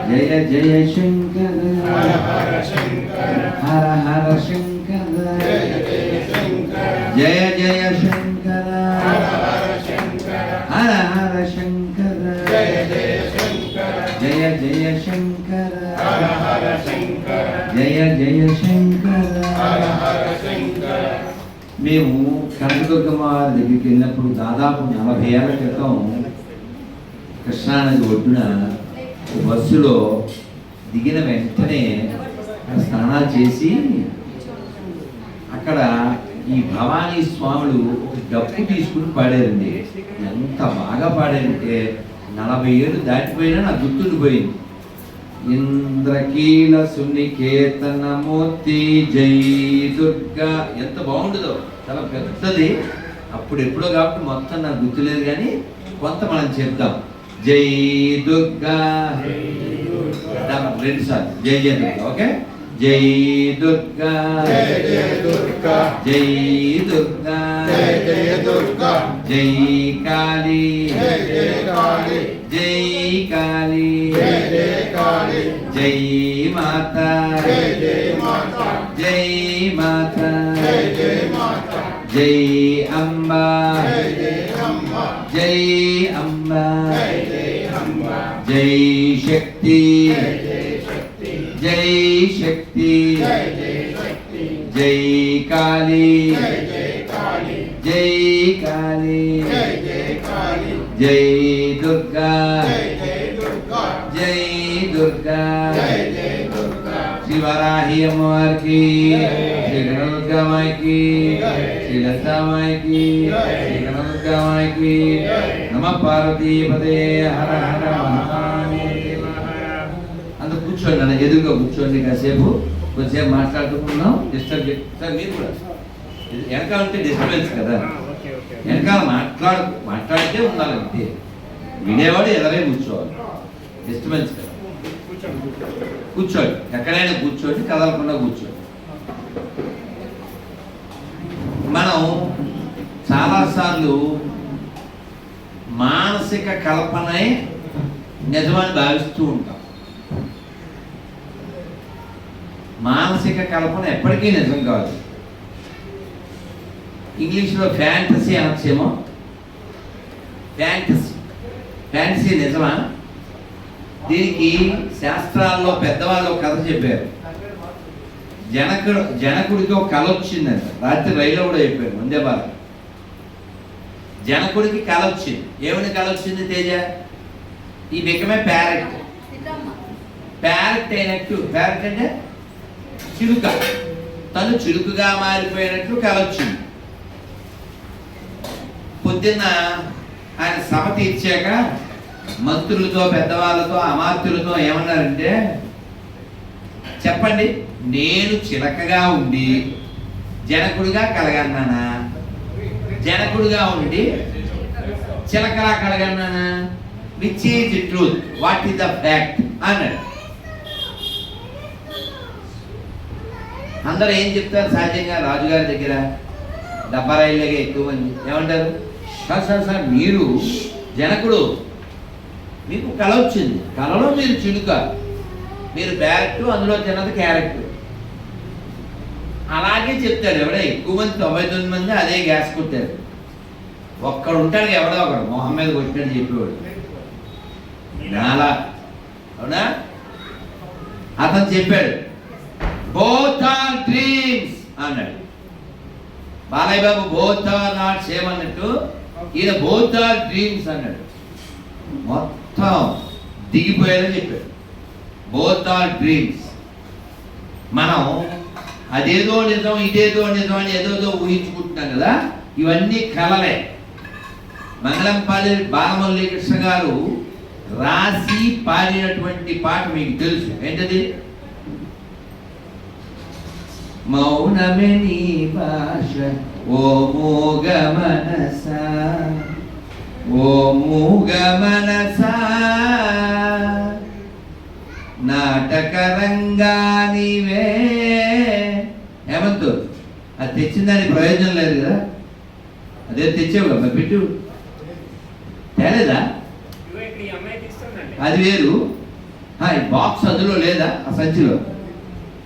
జయ జయ శంకర హర హర శంకర జయ జయ శంకర హర హర శంకర జయ జయ శంకర జయ జయ శంకర. మేము కనకదుర్గమ్మ వారి దగ్గరికి వెళ్ళినప్పుడు దాదాపు 40 ఏళ్ల క్రితం కృష్ణానది ఒడ్డున బస్సులో దిగిన వెంటనే స్నానాలు చేసి అక్కడ ఈ భవానీ స్వాములు ఒక డప్పు తీసుకుని పాడారండి. ఎంత బాగా పాడారంటే 40 ఏళ్ళు దాటిపోయినా నాకు గుర్తుండిపోయింది. ఇంద్రకీల సునికేతనమూర్తి జై దుర్గా, ఎంత బాగుంటుందో, చాలా పెద్దది. అప్పుడు ఎప్పుడో కాబట్టి మొత్తం నాకు గుర్తులేదు, కానీ కొంత మనం చెప్తాం. జై దుర్గా 2 సార్లు జై జయ దుర్గా. ఓకే, జై దుర్గా జై దుర్గా జై దుర్గా జయ దుర్గా జై కాళీ జై కాళీ జై కాళీ జై కాళీ జై మాతా జై మాతా జై మాతా జై మాతా జై అంబా జై అంబా జై అంబా జై శక్తి జై శక్తి జై కాళీ జై కాళీ జై దుర్గా జై దుర్గా. శ్రీ వరాహి అమ్మవారికి, శ్రీ గణదుర్గా మాయకి, శ్రీ లలితా మాయకి, శ్రీ గణదుర్గా మాయకి. నమ పార్వతీ పదే హర హర మహాదేవ. అంత కూర్చోండి అన్న, ఎదురుగా కూర్చోండి, కాసేపు కొద్దిసేపు మాట్లాడుకుంటున్నాం. డిస్టర్బ్ సార్ మీరు కూడా వెనకాల ఉంటే డిస్టర్బెన్స్ కదా, వెనకాల మాట్లాడితే ఉండాలంటే వినేవాడు ఎలాగే కూర్చోవాలి, డిస్టర్బెన్స్ కదా. కూర్చోండి, ఎక్కడైనా కూర్చోండి, కదలకుండా కూర్చోండి. మనం చాలాసార్లు మానసిక కల్పనే నిజమని భావిస్తూ ఉంటాం. మానసిక కల్పన ఎప్పటికీ నిజం కాదు. ఇంగ్లీష్లో ఫ్యాంటసీ అనొచ్చేమో. ఫ్యాంటసీ నిజమా? దీనికి శాస్త్రాల్లో పెద్దవాళ్ళు కథ చెప్పారు. జనకుడికి ఒక కళ వచ్చిందంట. రాత్రి రైల్లో కూడా చెప్పారు, వందే భారత్. జనకుడికి కళ వచ్చింది. ఏమని కళ వచ్చింది తేజ? ఈ బికమే ప్యారెట్. ప్యారెట్ అయినట్టు, ప్యారెట్ అంటే చిలుక, తను చిలుకగా మారిపోయినట్లు కళ వచ్చింది. పొద్దున్న ఆయన సభ తీర్చాక మంత్రులతో, పెద్దవాళ్ళతో, అమాత్యులతో ఏమన్నారంటే, చెప్పండి, నేను చిలకగా ఉండి జనకుడిగా కలగన్నానా, జనకుడిగా ఉండి చిలకలా కలగన్నానా? Which is the truth, what is the fact అన్నాడు. అందరూ ఏం చెప్తారు సహజంగా? రాజుగారి దగ్గర డబ్బా రైళ్ళగా ఎక్కువ మంది ఏమంటారు? సార్ మీరు జనకుడు, మీకు కళ వచ్చింది, కళలో మీరు చిలుక, మీరు బ్యారెట్, అందులో తిన్నది క్యారెట్. అలాగే చెప్తాడు. ఎవడే ఎక్కువ మంది, 99 మంది అదే గ్యాస్ కొట్టారు. ఒక్కడు ఉంటాడు, ఎవడో ఒకడు మొహం మీద కొట్టినట్టు చెప్పేవాడు. నాలా అవునా? అతను చెప్పాడు, బోత్ ఆర్ డ్రీమ్స్ అన్నాడు. Balayya Babu both are not same అన్నట్టు ఈయన బోత్ ఆర్ డ్రీమ్స్ అన్నాడు. మొత్తం దిగిపోయారని చెప్పాడు. Both are dreams. మనం అదేదో నిజం, ఇదేదో నిజం అని ఏదోదో ఊహించుకుంటున్నాం కదా, ఇవన్నీ కలలే. మంగళంపల్లి బాలమురళీకృష్ణ గారు రాసి పాడినటువంటి పాట మీకు తెలుసు, ఏంటది? మౌనమే నీ భాష ఓ మూగ మనసా, ఓ మూగ మనసా, నాటక రంగానివే. హేమంత్, అది తెచ్చిందని ప్రయోజనం లేదు కదా, అదే తెచ్చావు కదా, పెట్టు. తేలేదా? అది వేరు. బాక్స్ అందులో లేదా ఆ సంచిలో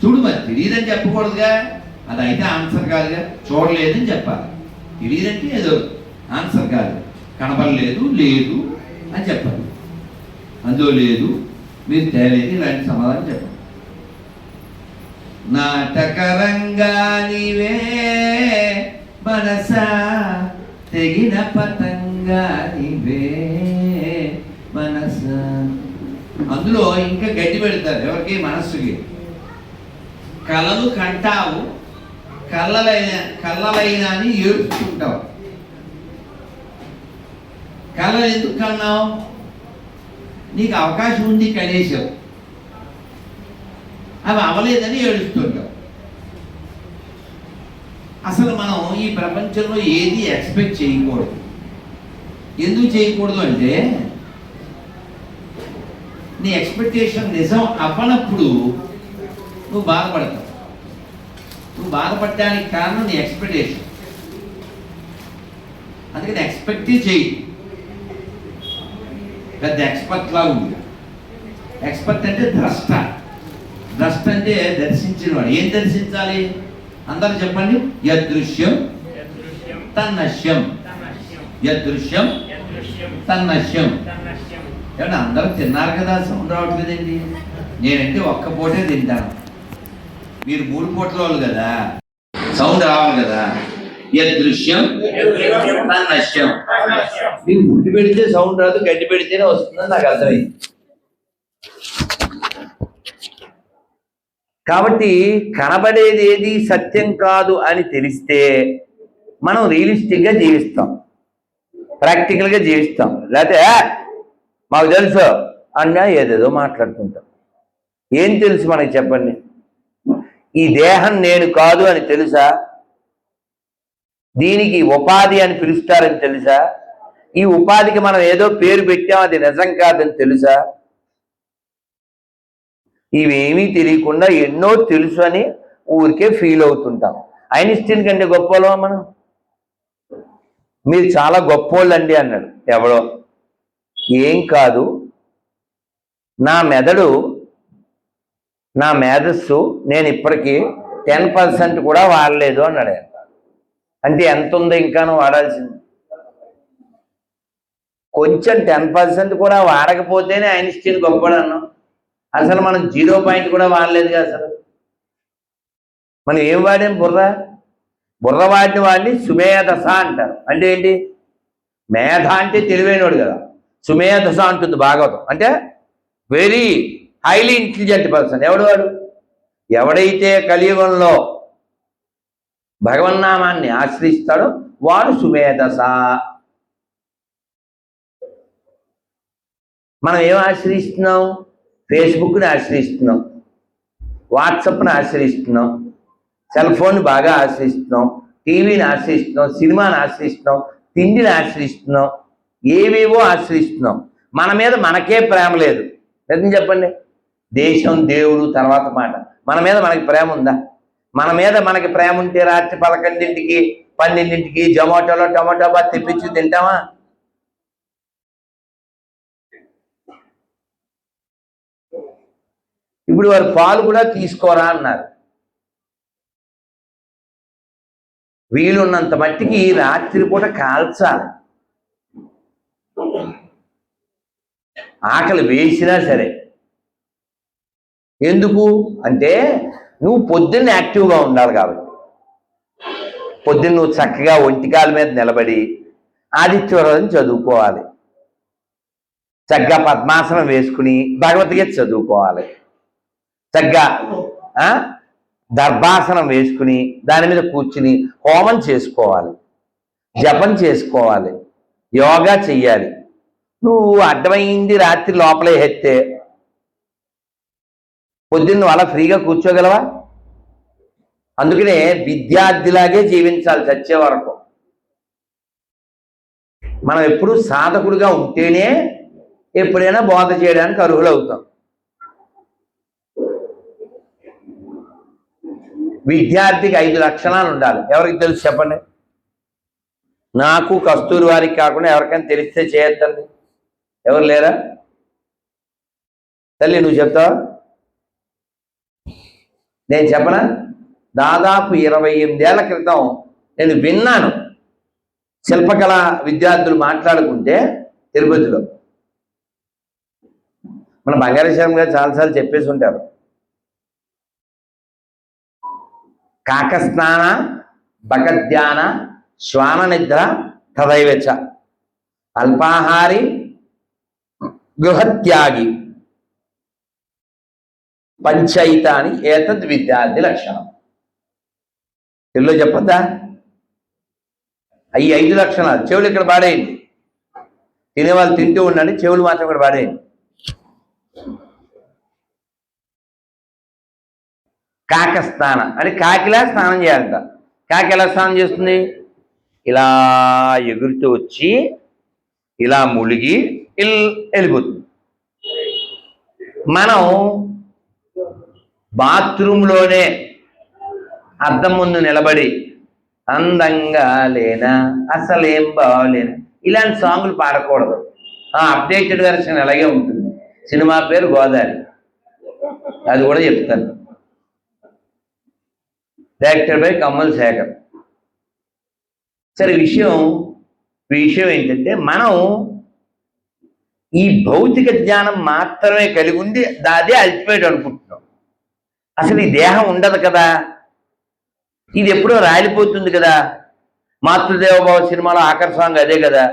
చూడు, మరి తెలియదని చెప్పకూడదుగా, అది అయితే ఆన్సర్ కాదుగా. చూడలేదని చెప్పాలి. తెలియదంటే ఏదో ఆన్సర్ కాదు, కనబడలేదు లేదు అని చెప్పాలి. అందులో లేదు, మీరు తేలేదు, ఇలాంటి సమాధానం చెప్పండి. నాటకరంగానివే మనసా తెగిన పతంగానివే మనసా. అందులో ఇంకా గడ్డి పెడతారు ఎవరికి? మనస్సుకి. కలలు కంటావు, కళ్ళలైనా అని ఏడుస్తుంటావు. కళ్ళలు ఎందుకు కన్నావు? నీకు అవకాశం ఉంది కనీసం, అవి అవ్వలేదని ఏడుస్తుంటావు. అసలు మనం ఈ ప్రపంచంలో ఏది ఎక్స్పెక్ట్ చేయకూడదు. ఎందుకు చేయకూడదు అంటే, నీ ఎక్స్పెక్టేషన్ నిజం అవ్వనప్పుడు నువ్వు బాధపడతావు. నువ్వు బాధపడడానికి కారణం నీ ఎక్స్పెక్టేషన్. అందుకని ఎక్స్పెక్ట్ చేయి. పెద్ద ఎక్స్పర్ట్ లాగా ఉంది. ఎక్స్పర్ట్ అంటే ద్రష్ట. ద్రష్ట అంటే దర్శించిన వాడు. ఏం దర్శించాలి? అందరూ చెప్పండి. యదృశ్యం తన్నశ్యం, యదృశ్యం తన్నశ్యం. ఏమన్నా అందరూ తిన్నారు కదా, సౌండ్ రావట్లేదండి. నేనంటే ఒక్క పూటే తింటాను, మీరు 3 పూటల వాళ్ళు కదా, సౌండ్ రావాలి కదా. యదృశ్యం తన్నశ్యం. మీరు గుడ్డి పెడితే సౌండ్ రాదు, గడ్డి పెడితేనే వస్తుందని నాకు అర్థమైంది. కాబట్టి కనబడేది ఏది సత్యం కాదు అని తెలిస్తే మనం రియలిస్టిక్గా జీవిస్తాం, ప్రాక్టికల్గా జీవిస్తాం. లేకపోతే మాకు తెలుసు అన్నా ఏదేదో మాట్లాడుతుంటాం. ఏం తెలుసు మనకి చెప్పండి? ఈ దేహం నేను కాదు అని తెలుసా? దీనికి ఉపాధి అని పిలుస్తారని తెలుసా? ఈ ఉపాధికి మనం ఏదో పేరు పెట్టాం, అది నిజం కాదని తెలుసా? ఇవేమీ తెలియకుండా ఎన్నో తెలుసు అని ఊరికే ఫీల్ అవుతుంటాం. ఐన్స్టీన్ కంటే గొప్పవాళ్ళమా మనం? మీరు చాలా గొప్పోళ్ళండి అన్నాడు ఎవడో. ఏం కాదు, నా మేధస్సు నేను ఇప్పటికీ 10% కూడా వాడలేదు అన్నాడు. అంటే ఎంత ఉందో ఇంకాను వాడాల్సింది? కొంచెం 10% కూడా వాడకపోతేనే ఐన్స్టీన్ గొప్పడు అన్నాం. అసలు మనం 0 పాయింట్ కూడా వాడలేదుగా. అసలు మనం ఏం వాడాం? బుర్ర వాడిని వాడిని సుమేధస అంటారు. అంటే ఏంటి? మేధ అంటే తెలివైనవాడు కదా, సుమేధస అంటుంది భాగవతం. అంటే వెరీ హైలీ ఇంటెలిజెంట్ పర్సన్. ఎవడు వాడు? ఎవడైతే కలియుగంలో భగవన్నామాన్ని ఆశ్రయిస్తాడో వాడు సుమేధస. మనం ఏం ఆశ్రయిస్తున్నాం? ఫేస్బుక్ని ఆశ్రయిస్తున్నాం, వాట్సాప్ని ఆశ్రయిస్తున్నాం, సెల్ ఫోన్ బాగా ఆశ్రయిస్తున్నాం, టీవీని ఆశ్రయిస్తున్నాం, సినిమాని ఆశ్రయిస్తున్నాం, తిండిని ఆశ్రయిస్తున్నాం, ఏవేవో ఆశ్రయిస్తున్నాం. మన మీద మనకే ప్రేమ లేదు. నిజం చెప్పండి. దేశం దేవుడు తర్వాత మాట. మన మీద మనకి ప్రేమ ఉందా? మన మీద మనకి ప్రేమ ఉంటే రాత్రి 11ంటికి 12ంటికి జొమాటోలో టమాటో బాత్ తెప్పించి తింటామా? ఇప్పుడు వారు పాలు కూడా తీసుకోరా అన్నారు. వీలున్నంత మట్టికి రాత్రిపూట కాల్చాలి. ఆకలి వేసినా సరే. ఎందుకు అంటే నువ్వు పొద్దున్న యాక్టివ్గా ఉండాలి కాబట్టి. పొద్దున్న నువ్వు చక్కగా ఒంటికాల మీద నిలబడి ఆదిత్యవరం చదువుకోవాలి, చక్కగా పద్మాసనం వేసుకుని భగవద్గీత చదువుకోవాలి, చక్కగా దర్భాసనం వేసుకుని దాని మీద కూర్చుని హోమం చేసుకోవాలి, జపం చేసుకోవాలి, యోగా చెయ్యాలి. నువ్వు అడ్డమైంది రాత్రి లోపలే హెత్తే పొద్దున్న నువ్వు అలా ఫ్రీగా కూర్చోగలవా? అందుకనే విద్యార్థిలాగే జీవించాలి చచ్చే వరకు. మనం ఎప్పుడు సాధకుడిగా ఉంటేనే ఎప్పుడైనా బోధ చేయడానికి అర్హులవుతాం. విద్యార్థికి 5 లక్షణాలు ఉండాలి. ఎవరికి తెలుసు చెప్పండి? నాకు, కస్తూరి వారికి కాకుండా ఎవరికైనా తెలిస్తే చేయొద్దండి. ఎవరు లేరా? తల్లి నువ్వు చెప్తావా? నేను చెప్పనా? దాదాపు 28 ఏళ్ల క్రితం నేను విన్నాను శిల్పకళ విద్యార్థులు మాట్లాడుకుంటే తిరుపతిలో. మన బంగారేశ్వరం గారు చాలాసార్లు చెప్పేసి ఉంటారు, కాకస్నాన భగద్ధ్యాన శ్వాన నిద్ర తదైవచ అల్పాహారి గృహత్యాగి పంచైతాని ఏతద్ విద్యార్థి లక్షణం. తెలుగులో చెప్పొద్దా? అవి 5 లక్షణాలు. చెవులు ఇక్కడ పాడేయండి, తినేవాళ్ళు తింటూ ఉండండి, చెవులు మాత్రం ఇక్కడ పాడేయండి. కాక స్నానం అంటే కాకిలా స్నానం చేయాలంట. కాకి ఎలా స్నానం చేస్తుంది? ఇలా ఎగురుతూ వచ్చి ఇలా ములిగి వెళ్ళిపోతుంది. మనం బాత్రూంలోనే అద్దం ముందు నిలబడి అందంగా లేనా అసలేం బాగోలేనా ఇలాంటి సాంగులు పాడకూడదు. అప్డేటెడ్ వెర్షన్ అలాగే ఉంటుంది. సినిమా పేరు గోదావరి, అది కూడా చెప్తాను. Director by Kamal Sekhar. సరే, విషయం ఏంటంటే మనం ఈ భౌతిక జ్ఞానం మాత్రమే కలిగి ఉంది, అదే అల్టిమేట్ అనుకుంటున్నాం. అసలు ఈ దేహం ఉండదు కదా, ఇది ఎప్పుడో రాలిపోతుంది కదా. మాతృదేవభావ సినిమాలో ఆఖరి సాంగ్ అదే కదా,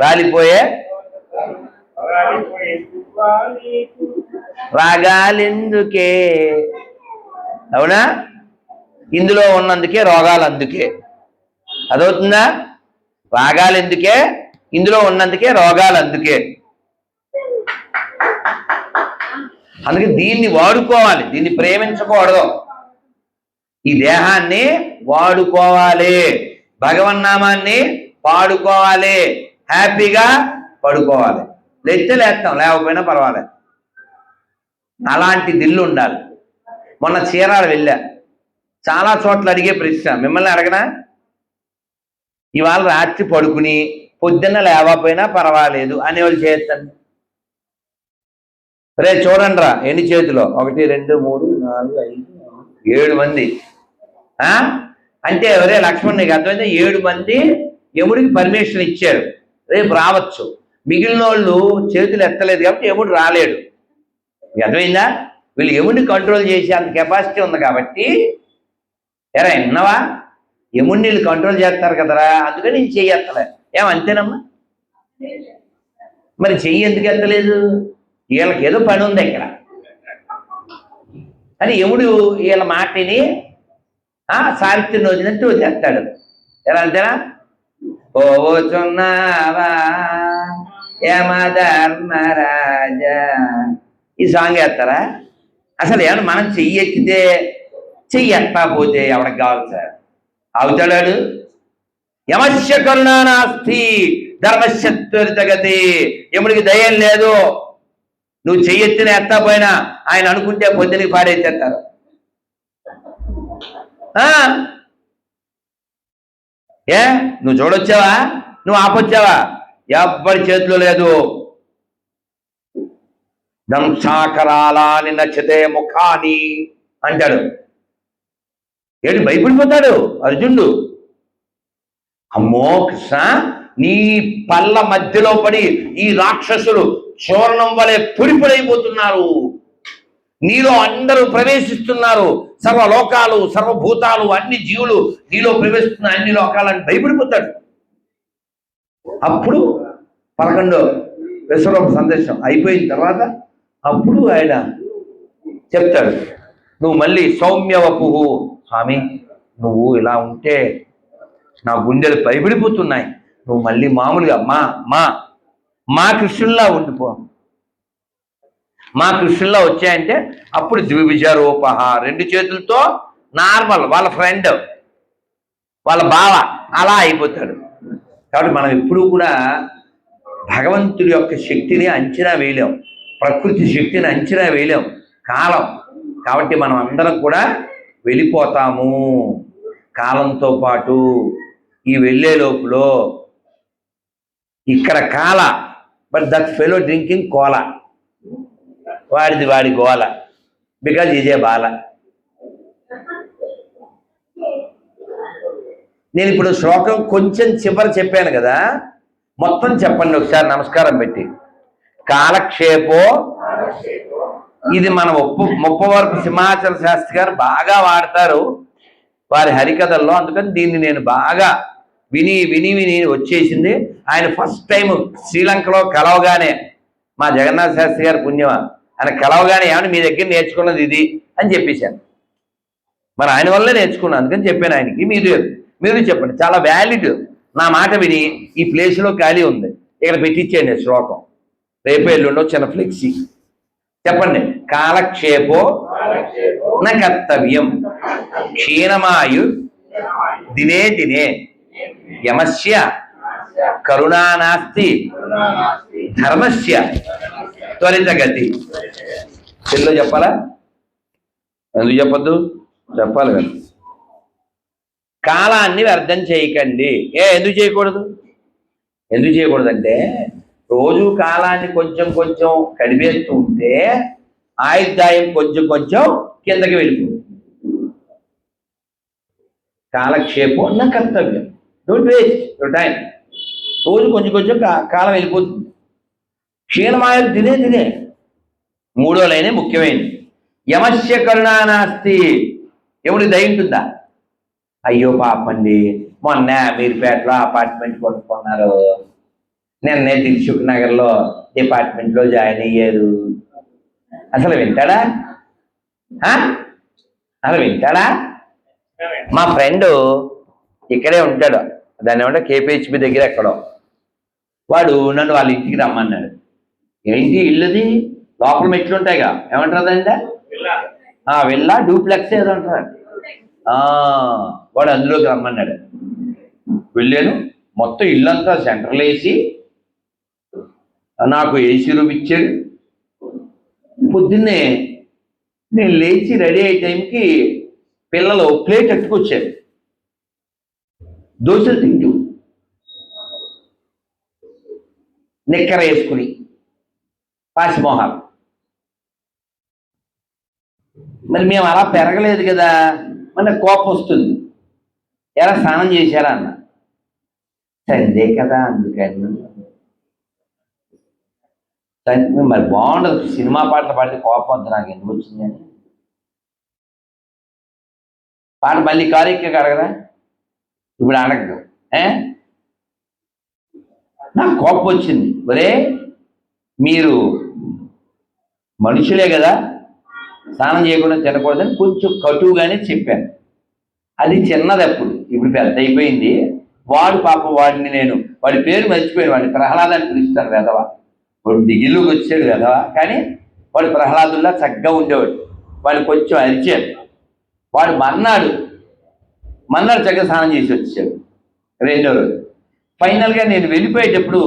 రాలిపోయే రాగాలెందుకే, అవునా? ఇందులో ఉన్నందుకే రోగాలు అందుకే. అదవుతుందా? రాగాలు ఎందుకే, ఇందులో ఉన్నందుకే రోగాలు అందుకే. అందుకే దీన్ని వాడుకోవాలి, దీన్ని ప్రేమించకూడదు. ఈ దేహాన్ని వాడుకోవాలి, భగవన్నామాన్ని పాడుకోవాలి, హ్యాపీగా పడుకోవాలి. లేస్తే లేస్తాం, లేకపోయినా పర్వాలేదు. అలాంటి దిల్లు ఉండాలి. మొన్న చీరాలు వెళ్ళా, చాలా చోట్ల అడిగే ప్రశ్న, మిమ్మల్ని అడగనా? ఇవాళ రాత్రి పడుకుని పొద్దున్న లేవకపోయినా పర్వాలేదు అనేవాళ్ళు చేయొద్దండి. రే చూడండి రా, ఎన్ని చేతిలో 1 2 3 4 5 7 మంది. అంటే ఎవరే లక్ష్మణ్, నీకు అర్థమైంది? 7 మంది యముడికి పర్మిషన్ ఇచ్చారు, రేపు రావచ్చు. మిగిలిన వాళ్ళు చేతులు ఎత్తలేదు కాబట్టి యముడు రాలేడు. అర్థమైందా? వీళ్ళు యముడిని కంట్రోల్ చేసే అంత కెపాసిటీ ఉంది కాబట్టి, ఎరా విన్నావా, యముడిని వీళ్ళు కంట్రోల్ చేస్తారు కదరా, అందుకని నేను చెయ్యి ఎత్తలే. ఏమంతేనమ్మా? మరి చెయ్యి ఎందుకు ఎత్తలేదు? వీళ్ళకి ఏదో పని ఉంది ఇక్కడ అని యముడు వీళ్ళ మాటిని సావిత్రిని వదిలినట్టు వదిలేస్తాడు. ఎలా అంతేనా? పోవచ్చున్నావా యమధర్మరాజా, ఈ సాంగ్ వేస్తారా? అసలు ఏమన్నా మనం చెయ్యి ఎక్కితే చెయ్యి ఎత్తకపోతే ఎవరికి కావాలి సార్? అవుతాడాడు. యమస్య కరుణానాస్తి ధర్మస్య త్వరితగతి. యముడికి దయం లేదు. నువ్వు చెయ్యెత్తిన ఎత్తపోయినా ఆయన అనుకుంటే పొద్దునకి పాడేస్తారు. నువ్వు చూడొచ్చావా, నువ్వు ఆపొచ్చావా? ఎవ్వరి చేతిలో లేదు. దంశాకరాలని నచ్చితే ముఖాని అంటాడు. ఏంటి భయపడిపోతాడు అర్జునుడు? అమ్మో కృష్ణ, నీ పళ్ళ మధ్యలో పడి ఈ రాక్షసులు చూర్ణం వలె పొడిపొడైపోతున్నారు, నీలో అందరూ ప్రవేశిస్తున్నారు, సర్వలోకాలు సర్వభూతాలు అన్ని జీవులు నీలో ప్రవేశిస్తున్న అన్ని లోకాలని భయపడిపోతాడు. అప్పుడు 11వ విశ్వరూప సందేశం అయిపోయిన తర్వాత అప్పుడు ఆయన చెప్తాడు, నువ్వు మళ్ళీ సౌమ్యవపు స్వామి, నువ్వు ఇలా ఉంటే నా గుండెలు భయపడిపోతున్నాయి, నువ్వు మళ్ళీ మామూలుగా మా కృష్ణుల్లా ఉండిపో. మా కృష్ణుల్లా వచ్చాయంటే అప్పుడు ద్విజరూపహ, 2 చేతులతో నార్మల్ వాళ్ళ ఫ్రెండ్ వాళ్ళ బావ అలా అయిపోతాడు. కాబట్టి మనం ఎప్పుడూ కూడా భగవంతుడి యొక్క శక్తిని అంచనా వేయలేం, ప్రకృతి శక్తిని అంచనా వేయలేం, కాలం. కాబట్టి మనం అందరం కూడా వెళ్ళిపోతాము కాలంతో పాటు. ఈ వెళ్ళే లోపల ఇక్కడ కాల, but that fellow drinking cola. వాడిది వాడి గోల, బికాజ్ ఇదే బాల. నేను ఇప్పుడు శ్లోకం కొంచెం చివరి చెప్పాను కదా, మొత్తం చెప్పండి ఒకసారి నమస్కారం పెట్టి. కాలక్షేపో, ఇది మన ముప్పవరపు సింహాచల శాస్త్రి గారు బాగా వాడతారు వారి హరికథల్లో, అందుకని దీన్ని నేను బాగా విని విని విని వచ్చేసింది. ఆయన ఫస్ట్ టైం శ్రీలంకలో కలవగానే, మా జగన్నాథ శాస్త్రి గారి పుణ్యమా, ఆయన కలవగానే ఏమని మీ దగ్గర నేర్చుకున్నది ఇది అని చెప్పేశాను. మరి ఆయన వల్లే నేర్చుకున్నాను, అందుకని చెప్పాను ఆయనకి. మీరు చెప్పండి, చాలా వ్యాలిడ్. నా మాట విని ఈ ప్లేస్లో ఖాళీ ఉంది, ఇక్కడ పెట్టించేయండి శ్లోకం, రేపు ఎల్లుండో చిన్న ఫ్లెక్సీ. చెప్పండి. కాలక్షేపో న కర్తవ్యం క్షీణమాయు దినే దినే యమస్య కరుణా నాస్తి ధర్మస్య త్వరితగతి. తెలుగులో చెప్పాలా? ఎందుకు చెప్పొద్దు? చెప్పాలి కదా. కాలాన్ని వ్యర్థం చేయకండి. ఎందుకు చేయకూడదు? ఎందుకు చేయకూడదంటే, రోజు కాలాన్ని కొంచెం కొంచెం కడిపేస్తూ ఉంటే ఆయుర్దాయం కొంచెం కొంచెం కిందకి వెళ్ళిపోతుంది. కాలక్షేపం నా కర్తవ్యం, డోంట్ వేస్ట్ యువర్ టైం. రోజు కొంచెం కొంచెం కాలం వెళ్ళిపోతుంది. క్షీణమాయలు తినే మూడో లైనే ముఖ్యమైనది. యమస్య కరుణా నాస్తి, ఎవడి దయ ఉంటుందా? అయ్యో పాపండి, మొన్న మీరుపేటలో అపార్ట్మెంట్ కొనుక్కున్నారు, నిన్నే దిల్సుఖ్ నగర్లో డిపార్ట్మెంట్లో జాయిన్ అయ్యారు. అసలు వింటాడా? అసలు వింటాడా? మా ఫ్రెండ్ ఇక్కడే ఉంటాడు, దాన్ని ఏమంటే కేపీహెచ్బి దగ్గర ఎక్కడో. వాడు నన్ను వాళ్ళ ఇంటికి రమ్మన్నాడు. ఏంటి ఇల్లుది? లోపల మెట్లు ఉంటాయిగా, ఏమంటారంటే వెళ్ళా డూప్లెక్స్ ఏదో అంటారు. వాడు అందులోకి రమ్మన్నాడు. వెళ్ళాను. మొత్తం ఇల్లంతా సెంటర్లో వేసి నాకు ఏసీ రూమ్ ఇచ్చాడు. పొద్దున్నే నేను లేచి రెడీ అయ్యే టైంకి పిల్లలు ప్లేట్ అట్టుకొచ్చారు, దోశలు తింటూ నిక్కర వేసుకుని పాసిమోహాలు. మరి మేము అలా పెరగలేదు కదా, మన కోపం వస్తుంది. ఎలా స్నానం చేశారా అన్న. సండే కదా అందుకని. మరి బాగుండదు, సినిమా పాటలు పాడితే కోపం వద్దు, నాకు ఎందుకు వచ్చిందని. పాట మళ్ళీ కారు ఎక్కాక అడగదా? ఇప్పుడు అడగదు. నాకు కోపం వచ్చింది. ఒరే మీరు మనుషులే కదా, స్నానం చేయకుండా తినకూడదని కొంచెం కటువుగానే చెప్పాను. అది చిన్నది అప్పుడు, ఇప్పుడు పెద్ద అయిపోయింది. వాడు పాపం వాడిని నేను వాడి పేరు మర్చిపోయాను, వాడిని ప్రహ్లాద అని పిలుస్తాను. వెధవ వాడు దిగిల్లుకి వచ్చాడు వెధవ, కానీ వాడు ప్రహ్లాదుల్లా చక్కగా ఉండేవాడు. వాడు కొంచెం అరిచాడు. వాడు మన్నాడు చక్కగా స్నానం చేసి వచ్చాడు రెండో రోజు. ఫైనల్గా నేను వెళ్ళిపోయేటప్పుడు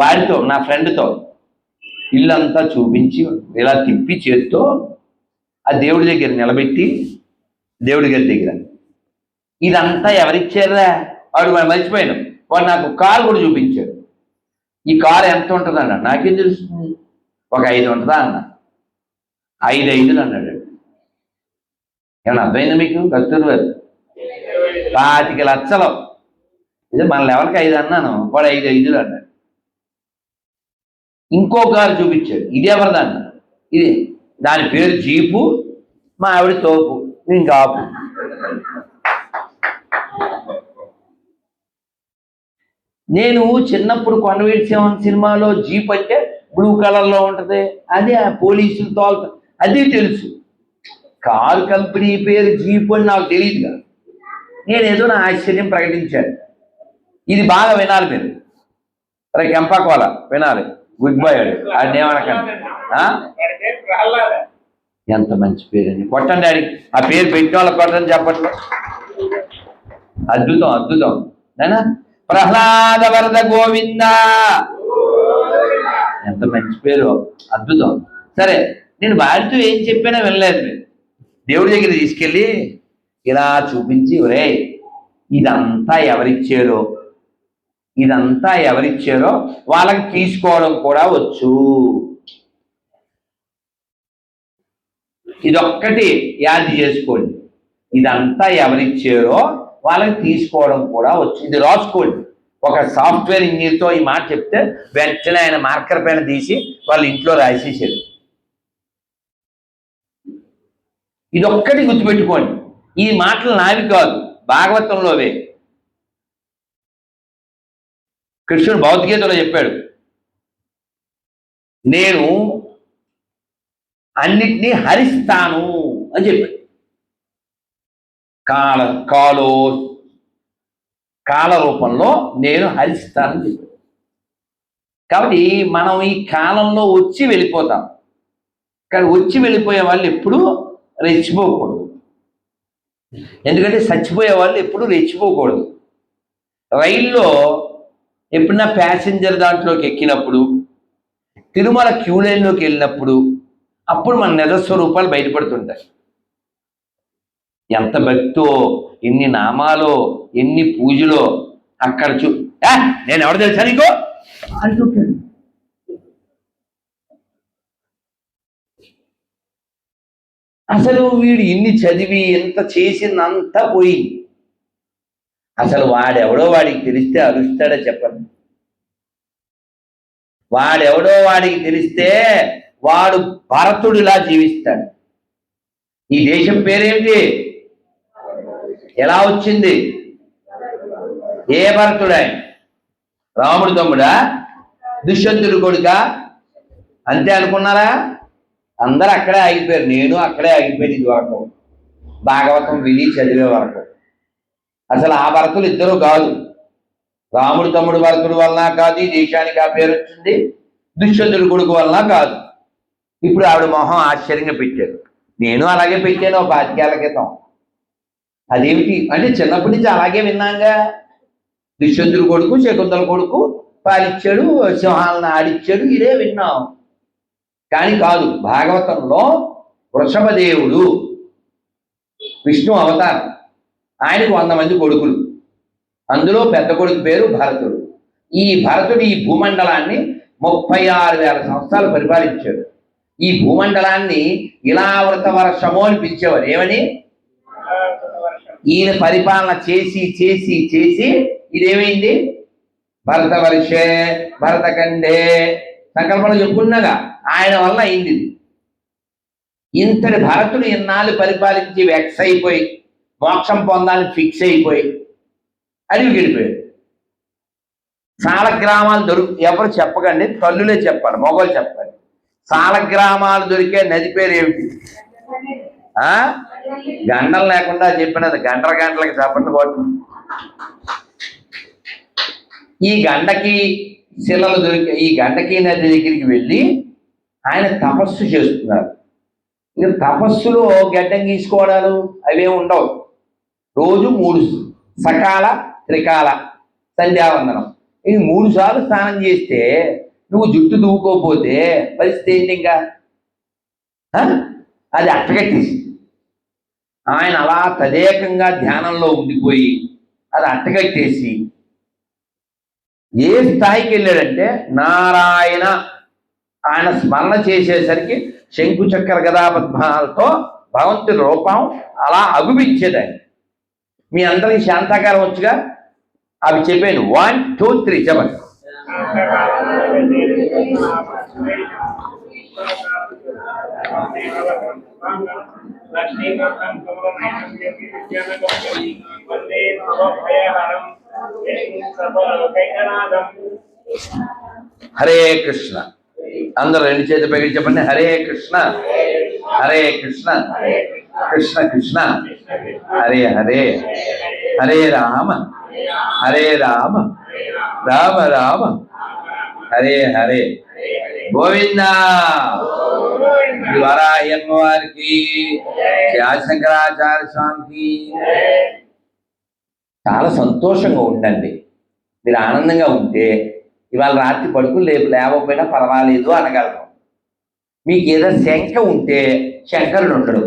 వాడితో, నా ఫ్రెండ్తో ఇల్లంతా చూపించి ఇలా తిప్పి చేత్తో ఆ దేవుడి దగ్గర నిలబెట్టి, దేవుడి గారి దగ్గర ఇదంతా ఎవరిచ్చారా? వాడు మర్చిపోయాను. వాడు నాకు కారు కూడా చూపించాడు. ఈ కారు ఎంత ఉంటుందన్న, నాకేం తెలుస్తుంది, ఒక 5 ఉంటుందా అన్న. 5 అన్నాడు. ఏమన్నా అర్థమైంది మీకు? కస్తూరి గారు 25 లక్షలు. ఇదే మన లెవెల్కి 5 అన్నాను, వాడు 5 అన్నాడు. ఇంకో కారు చూపించాడు. ఇది ఎవరిదన్న? ఇది, దాని పేరు జీపు, మా ఆవిడ తోపు, ఇంకా ఆపు. నేను చిన్నప్పుడు కొండవీటి సింహం సినిమాలో జీప్ అంటే బ్లూ కలర్లో ఉంటుంది, అది పోలీసులు తోలుతా, అది తెలుసు. కారు కంపెనీ పేరు జీప్ అని నాకు తెలియదుగా. నేనేదో నా ఆశ్చర్యం ప్రకటించాను. ఇది బాగా వినాలి మీరు, అరే కెంపాకోల వినాలి. గుడ్ బాయ్ వాడు, అది ఏమనకండి. ఎంత మంచి పేరు అండి, కొట్టండి డాడీ. ఆ పేరు పెట్టిన వాళ్ళకి కొట్టని చెప్పట్లు. అద్భుతం అద్భుతం నేనా. ప్రహ్లాద వరద గోవింద, ఎంత మంచి పేరు, అద్భుతం. సరే, నేను వాడితో ఏం చెప్పినా వినలేదు. మీరు దేవుడి దగ్గర తీసుకెళ్ళి ఇలా చూపించి, ఒరే ఇదంతా ఎవరిచ్చారో, ఇదంతా ఎవరిచ్చారో వాళ్ళకి తీసుకోవడం కూడా వచ్చు. ఇదొక్కటి యాది చేసుకోండి. ఇదంతా ఎవరిచ్చారో వాళ్ళకి తీసుకోవడం కూడా వచ్చు. ఇది రాసుకోండి. ఒక సాఫ్ట్వేర్ ఇంజనీర్తో ఈ మాట చెప్తే వెంటనే ఆయన మార్కర్ పైన తీసి వాళ్ళ ఇంట్లో రాసేసారు. ఇదొక్కటి గుర్తుపెట్టుకోండి. ఈ మాటలు నావి కాదు, భాగవతంలోవే. కృష్ణుడు భగవద్గీతలో చెప్పాడు, నేను అన్నిటినీ హరిస్తాను అని చెప్పాడు. కాల రూపంలో నేను హరిస్తానని చెప్పాడు. కాబట్టి మనం ఈ కాలంలో వచ్చి వెళ్ళిపోతాం. కానీ వచ్చి వెళ్ళిపోయే వాళ్ళు ఎప్పుడూ రెచ్చిపోకూడదు. ఎందుకంటే చచ్చిపోయే వాళ్ళు ఎప్పుడూ రెచ్చిపోకూడదు. రైల్లో ఎప్పుడన్నా ప్యాసింజర్ దాంట్లోకి ఎక్కినప్పుడు, తిరుమల క్యూ లైన్లోకి వెళ్ళినప్పుడు అప్పుడు మన నిజస్వరూపాలు బయటపడుతుంటాయి. ఎంత భక్తో, ఎన్ని నామాలో, ఎన్ని పూజలో అక్కడ నేను ఎవరు తెలుసా నీకో అంటుంటాడు. అసలు వీడు ఇన్ని చదివి ఎంత చేసిందంతా పోయి అసలు వాడెవడో వాడికి తెలిస్తే అరుస్తాడో చెప్పండి. వాడెవడో వాడికి తెలిస్తే వాడు భరతుడిలా జీవిస్తాడు. ఈ దేశం పేరేంటి? ఎలా వచ్చింది? ఏ భరతుడా? రాముడు తమ్ముడా? దుష్యంతుడి కొడుకా? అంతే అనుకున్నారా? అందరూ అక్కడే ఆగిపోయారు. నేను అక్కడే ఆగిపోయాను ఇది వరకు, భాగవతం విని చదివే వరకు. అసలు ఆ భరతులు ఇద్దరు కాదు. రాముడు తమ్ముడు భరతుడు వలన కాదు ఈ దేశానికి ఆ పేరు వచ్చింది, దుష్యంతుడి కొడుకు వలన కాదు. ఇప్పుడు ఆవిడ మొహం ఆశ్చర్యంగా పెట్టారు. నేను అలాగే పెట్టాను 25 ఏళ్ల క్రితం. అదేమిటి అంటే చిన్నప్పటి నుంచి అలాగే విన్నాగా. దుష్యంతుడి కొడుకు శకుంతల కొడుకు పాలిచ్చాడు, సింహాలను ఆడిచ్చాడు, ఇదే విన్నాం. కానీ కాదు, భాగవతంలో వృషభదేవుడు విష్ణు అవతారం. ఆయనకు 100 మంది కొడుకులు. అందులో పెద్ద కొడుకు పేరు భరతుడు. ఈ భరతుడు ఈ భూమండలాన్ని 36,000 సంవత్సరాలు పరిపాలించాడు. ఈ భూమండలాన్ని ఇలావృత వర్షము అని పిలిచేవారు. ఏమని? ఈయన పరిపాలన చేసి చేసి చేసి ఇదేమైంది? భరత వర్షే భరతఖండే సంకల్పనలు చెప్పుకున్నాగా, ఆయన వల్ల అయింది. ఇంతటి భరతుడు ఇన్నాళ్ళు పరిపాలించి వెక్స్ అయిపోయి మోక్షం పొందాలని ఫిక్స్ అయిపోయి అడవికి వెళ్ళిపోయాడు. సాలగ్రామాలు ఎవరు చెప్పకండి, తల్లులే చెప్పాలి, మొగలు చెప్పాలి. సాలగ్రామాలు దొరికే నది పేరు ఏమిటి? గంటలు లేకుండా చెప్పినది. గంటలకి చెప్పండి పోటు. ఈ గండకి శిలలు దొరికే ఈ గండకి నది దగ్గరికి వెళ్ళి ఆయన తపస్సు చేస్తున్నారు. ఇక తపస్సులో గడ్డం గీసుకోవడాలు అవే ఉండవు. రోజు 3 సకాల త్రికాల సంధ్యావందనం. ఇది 3 సార్లు స్నానం చేస్తే నువ్వు జుట్టు దూకోపోతే పరిస్థితి ఏంటి? ఇంకా అది అట్టగట్టేసి ఆయన అలా తదేకంగా ధ్యానంలో ఉండిపోయి అది అట్టగట్టేసి ఏ స్థాయికి వెళ్ళాడంటే నారాయణ ఆయన స్మరణ చేసేసరికి శంకు చక్ర గదాపద్మాలతో భగవంతుడి రూపం అలా అగుపించేది. ఆయన మీ అందరికి శాంతాకారం వచ్చుగా, అవి చెప్పాను. 1 2 3 చెప్పండి. హరే కృష్ణ. అందరూ 2 చేతులు పైకి చెప్పండి. హరే కృష్ణ హరే కృష్ణ కృష్ణ కృష్ణ హరే హరే, హరే రామ హరే రామ రామ రామ హరే హరే. గోవిందా. వరాహ్యమ్మ వారికి, శంకరాచార్య స్వామికి. చాలా సంతోషంగా ఉండండి. మీరు ఆనందంగా ఉంటే ఇవాళ రాత్రి పడుకుని లేవకపోయినా పర్వాలేదు అనగలరు. మీకు ఏదో శంక ఉంటే శంకరుడు ఉండడు.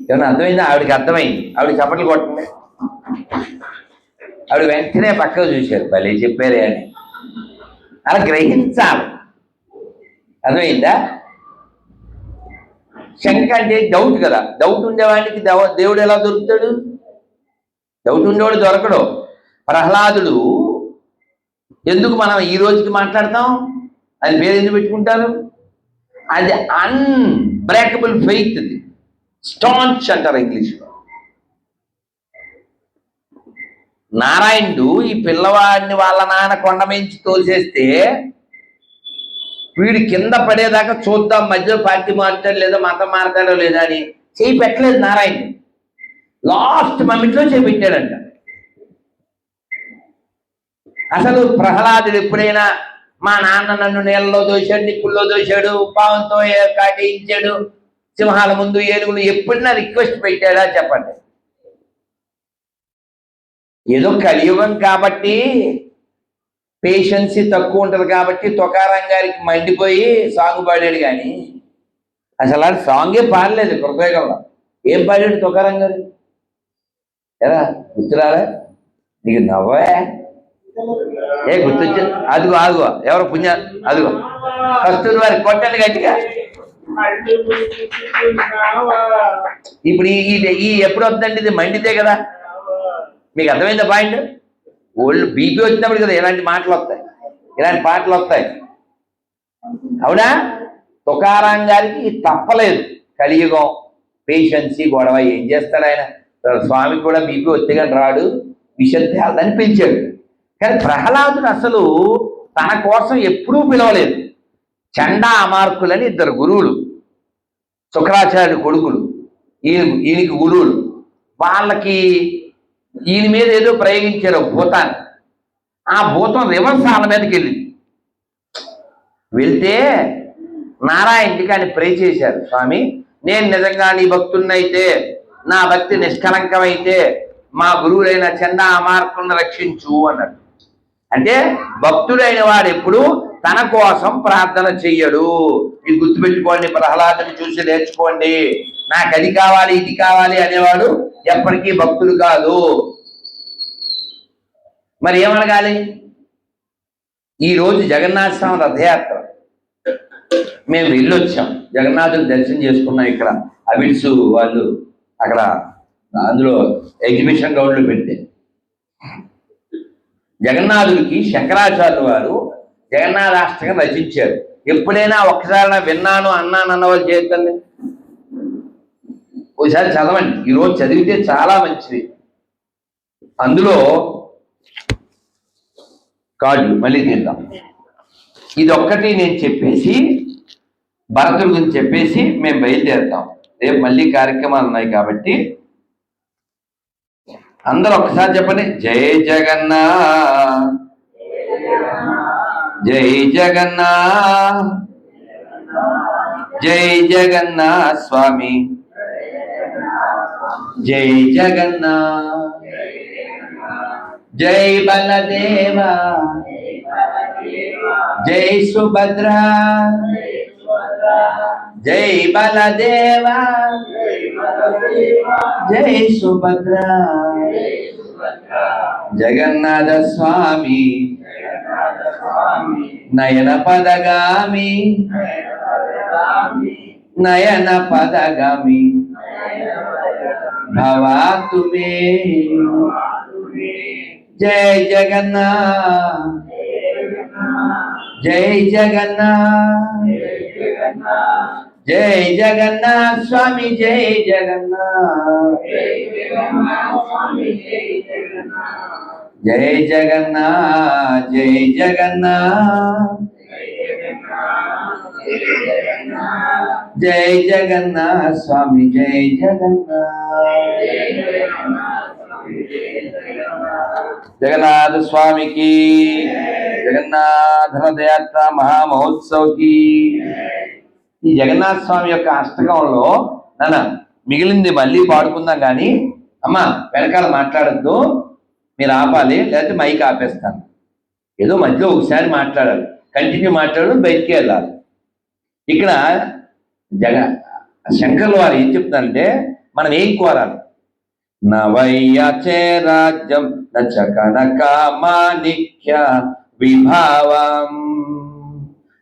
ఏమన్నా అర్థమైందా? ఆవిడికి అర్థమైంది. ఆవిడ చప్పట్లు కొట్టండి. ఆవిడ వెంటనే పక్కకు చూశారు, భలే చెప్పారే అని. అలా గ్రహించాలి, అర్థమైందా? శంక అంటే డౌట్ కదా, డౌట్ ఉండేవాడికి దేవుడు ఎలా దొరుకుతాడు? డౌట్ ఉండేవాడు దొరకడు. ప్రహ్లాదుడు ఎందుకు మనం ఈ రోజుకి మాట్లాడతాం, అది పేరు ఎందుకు పెట్టుకుంటారు? అది అన్బ్రేకబుల్ ఫెయిత్, స్టాంచ్ అంటారు ఇంగ్లీష్లో. నారాయణుడు ఈ పిల్లవాడిని వాళ్ళ నాన్న కొండ మించి తోసేస్తే వీడు కింద పడేదాకా చూద్దాం, మధ్యలో పార్టీ మారుతాడు లేదా మతం మారుతాడో లేదా అని చేయి పెట్టలేదు నారాయణుడు. లాస్ట్ మొమెంట్లో చేపెట్టాడంట. అసలు ప్రహ్లాదుడు ఎప్పుడైనా మా నాన్న నన్ను నీళ్ళలో దోశాడు, నిప్పుల్లో దోశాడు, పావంతో కాటేయించాడు, సింహాల ముందు ఏనుగులు, ఎప్పుడైనా రిక్వెస్ట్ పెట్టాడా చెప్పండి? ఏదో కలియుగం కాబట్టి పేషెన్సీ తక్కువ ఉంటుంది కాబట్టి తుకారాం గారికి మండిపోయి సాంగ్ పాడాడు, కానీ అసలు ఆ సాంగే పాడలేదు కృతయుగంలో. ఏం పాడాడు తుకారాం గారు? ఎలా గుర్తురాలే నీకు? నవ్వే ఏ గుర్తొచ్చా? అదిగో అదిగో ఎవరు పుణ్య, అదిగో కస్తూరి వారి కొట్టండి గట్టిగా. ఇప్పుడు ఈ ఎప్పుడు వద్దండి, ఇది మండితే కదా. మీకు అర్థమైందా పాయింట్? ఓల్డ్ బీపీ వచ్చినప్పుడు కదా ఇలాంటి మాటలు వస్తాయి, ఇలాంటి పాటలు వస్తాయి. అవునా? తుకారాం గారికి తప్పలేదు, కలియుగం, పేషెన్సీ, గొడవ. ఏం చేస్తాడు ఆయన? స్వామికి కూడా బీపీ వస్తే కానీ రాడు, విషయం తేలని పెంచాడు. కానీ ప్రహ్లాదుడు అసలు తన కోసం ఎప్పుడూ పిలవలేదు. చండా అమార్కులని ఇద్దరు గురువులు, శుక్రాచార్యుడు కొడుకులు, ఈయనకి గురువులు. వాళ్ళకి ఈయన మీద ఏదో ప్రయోగించారు భూతాన్ని. ఆ భూతం రివర్స్ వాళ్ళ మీదకి వెళ్తే నారాయణుడికి ఆయన ప్రే చేశారు, స్వామి నేను నిజంగా నీ భక్తున్నైతే, నా భక్తి నిష్కలంకమైతే మా గురువులైన చండా అమార్కులను రక్షించు అన్నాడు. అంటే భక్తుడైన వాడు ఎప్పుడు తన కోసం ప్రార్థన చెయ్యడు. ఇది గుర్తుపెట్టుకోండి, ప్రహ్లాదుని చూసి నేర్చుకోండి. నాకు అది కావాలి ఇది కావాలి అనేవాడు ఎప్పటికీ భక్తుడు కాదు. మరి ఏమనగాలి? ఈరోజు జగన్నాథ స్వామి రథయాత్ర మేము వెళ్ళొచ్చాం, జగన్నాథుని దర్శనం చేసుకున్నాం. ఇక్కడ అబిడ్స్ వాళ్ళు అక్కడ అందులో ఎగ్జిబిషన్ గ్రౌండ్లో పెడితే జగన్నాథుడికి శంకరాచార్యులు వారు జగన్నాథాష్టకం రచించారు. ఎప్పుడైనా ఒక్కసారి విన్నాను అన్నాను అన్న వాళ్ళు చేతండి, ఒకసారి చదవండి. ఈరోజు చదివితే చాలా మంచిది. అందులో కార్డులు మళ్ళీ తీద్దాం. ఇది ఒక్కటి నేను చెప్పేసి భరతుడి గురించి చెప్పేసి మేము బయలుదేరుతాం. రేపు మళ్ళీ కార్యక్రమాలు ఉన్నాయి కాబట్టి అందరూ ఒక్కసారి చెప్పండి, జై జగన్నాథ్, జై జగన్నాథ్, జై జగన్నాథ్ స్వామి, జై జగన్నాథ్, జై బలదేవ, జై సుభద్ర, జై బలదేవ, జై సుభద్ర, జగన్నాథ స్వామి నయన పదగామి, నయన పదగామి భవాతు మే. జై జగన్నాథ్, జై జగన్నాథ్, జై జగన్నాథ్ స్వామి, జై జగన్నాథ్, జై జగన్నాథ్, జై జగన్నాథ్, జై జగన్నాథ్ స్వామి, జై జగన్నాథ్. జగన్నాథ స్వామికి, జగన్నాథ రథయాత్ర మహామహోత్సవ్కి. ఈ జగన్నాథ స్వామి యొక్క అష్టకంలో నాన్న మిగిలింది మళ్ళీ పాడుకుందాం, కానీ అమ్మ వెనకాల మాట్లాడద్దు, మీరు ఆపాలి, లేకపోతే మైక్ ఆపేస్తాను. ఏదో మధ్యలో ఒకసారి మాట్లాడాలి, కంటిన్యూ మాట్లాడడం, బయటికి వెళ్ళాలి. ఇక్కడ శంకర్ల వారు ఏం చెప్తారంటే మనం ఏం కోరాలి? నవయ్యచే రాజ్యం నచ కనక మాణిక్య విభావం